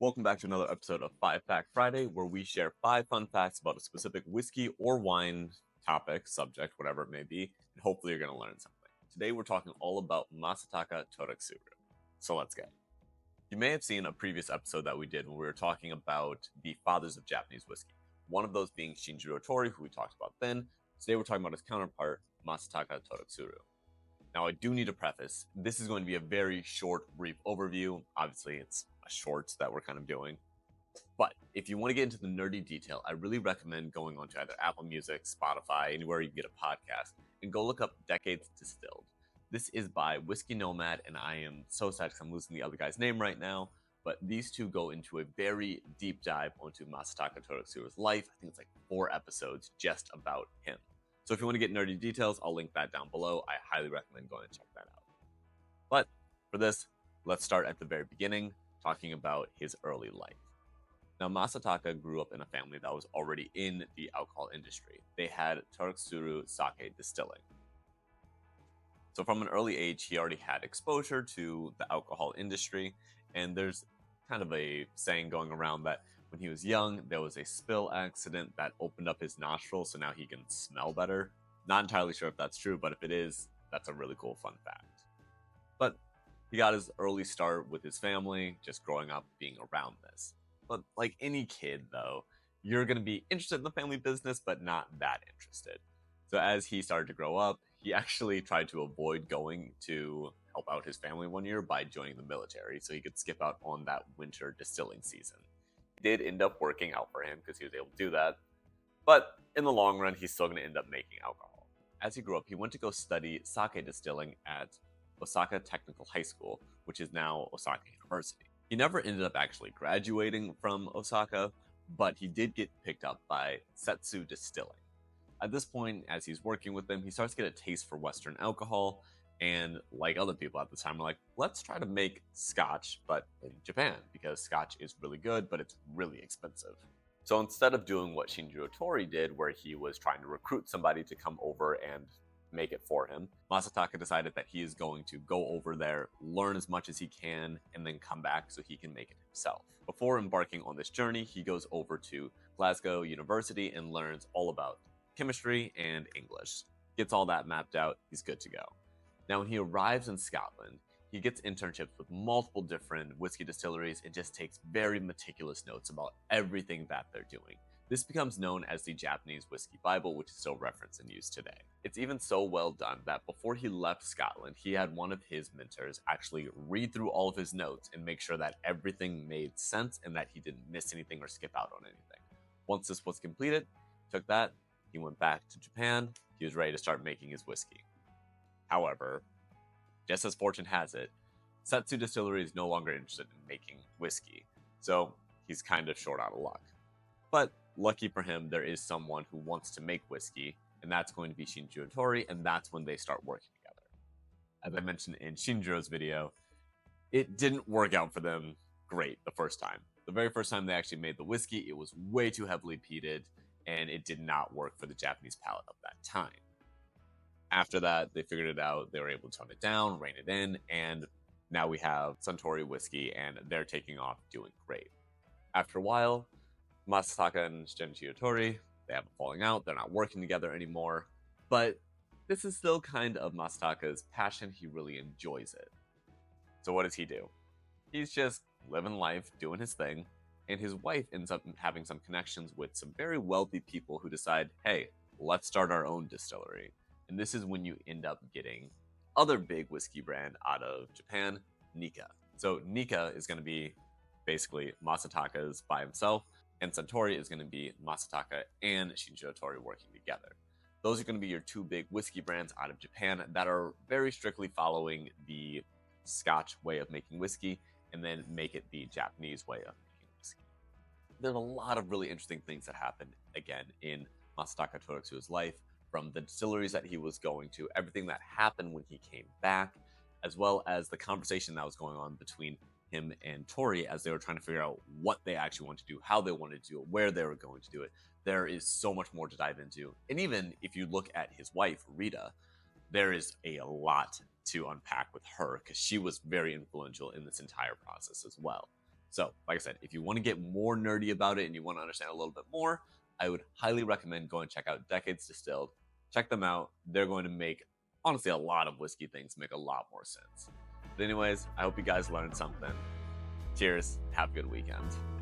Welcome back to another episode of 5 Fact Friday, where we share 5 fun facts about a specific whiskey or wine topic, subject, whatever it may be, and hopefully you're going to learn something. Today we're talking all about Masataka Taketsuru. So let's go. You may have seen a previous episode that we did when we were talking about the Fathers of Japanese Whisky. One of those being Shinjiro Tori, who we talked about then. Today we're talking about his counterpart, Masataka Taketsuru. Now, I do need to preface, this is going to be a very short, brief overview. Obviously, it's a short that we're kind of doing. But if you want to get into the nerdy detail, I really recommend going onto either Apple Music, Spotify, anywhere you can get a podcast, and go look up Decades Distilled. This is by Whiskey Nomad, and I am so sad because I'm losing the other guy's name right now. But these two go into a very deep dive onto Masataka Taketsuru's life. I think it's like 4 episodes just about him. So if you want to get nerdy details, I'll link that down below. I highly recommend going and check that out. But for this, let's start at the very beginning, talking about his early life. Now, Masataka grew up in a family that was already in the alcohol industry. They had Taketsuru sake distilling. So from an early age, he already had exposure to the alcohol industry, and there's kind of a saying going around that when he was young, there was a spill accident that opened up his nostrils, so now he can smell better. Not entirely sure if that's true, but if it is, that's a really cool fun fact. But he got his early start with his family, just growing up being around this. But like any kid, though, you're going to be interested in the family business, but not that interested. So as he started to grow up, he actually tried to avoid going to help out his family one year by joining the military, so he could skip out on that winter distilling season. Did end up working out for him because he was able to do that, but in the long run, he's still going to end up making alcohol. As he grew up, he went to go study sake distilling at Osaka Technical High School, which is now Osaka University. He never ended up actually graduating from Osaka, but he did get picked up by Settsu Distilling. At this point, as he's working with them, he starts to get a taste for Western alcohol, and like other people at the time, we're like, let's try to make scotch, but in Japan, because scotch is really good, but it's really expensive. So instead of doing what Shinjiro Tori did, where he was trying to recruit somebody to come over and make it for him, Masataka decided that he is going to go over there, learn as much as he can, and then come back so he can make it himself. Before embarking on this journey, he goes over to Glasgow University and learns all about chemistry and English. Gets all that mapped out, he's good to go. Now, when he arrives in Scotland, he gets internships with multiple different whiskey distilleries and just takes very meticulous notes about everything that they're doing. This becomes known as the Japanese Whiskey Bible, which is still referenced and used today. It's even so well done that before he left Scotland, he had one of his mentors actually read through all of his notes and make sure that everything made sense and that he didn't miss anything or skip out on anything. Once this was completed, took that, he went back to Japan, he was ready to start making his whiskey. However, just as fortune has it, Settsu Distillery is no longer interested in making whiskey, so he's kind of short out of luck. But lucky for him, there is someone who wants to make whiskey, and that's going to be Shinjiro Tori, and that's when they start working together. As I mentioned in Shinjiro's video, it didn't work out for them great the first time. The very first time they actually made the whiskey, it was way too heavily peated, and it did not work for the Japanese palate of that time. After that, they figured it out, they were able to tone it down, rein it in, and now we have Suntory Whiskey, and they're taking off, doing great. After a while, Masataka and Shinjiro Tori, they have a falling out, they're not working together anymore, but this is still kind of Masataka's passion, he really enjoys it. So what does he do? He's just living life, doing his thing, and his wife ends up having some connections with some very wealthy people who decide, hey, let's start our own distillery. And this is when you end up getting other big whiskey brand out of Japan, Nikka. So Nikka is going to be basically Masataka's by himself, and Suntory is going to be Masataka and Shinjiro Tori working together. Those are going to be your 2 big whiskey brands out of Japan that are very strictly following the Scotch way of making whiskey, and then make it the Japanese way of making whiskey. There's a lot of really interesting things that happened, again, in Masataka Taketsuru's life, from the distilleries that he was going to, everything that happened when he came back, as well as the conversation that was going on between him and Tori as they were trying to figure out what they actually wanted to do, how they wanted to do it, where they were going to do it. There is so much more to dive into. And even if you look at his wife, Rita, there is a lot to unpack with her because she was very influential in this entire process as well. So, like I said, if you want to get more nerdy about it and you want to understand a little bit more, I would highly recommend going and check out Decades Distilled. Check them out. They're going to make, honestly, a lot of whiskey things make a lot more sense. But anyways, I hope you guys learned something. Cheers. Have a good weekend.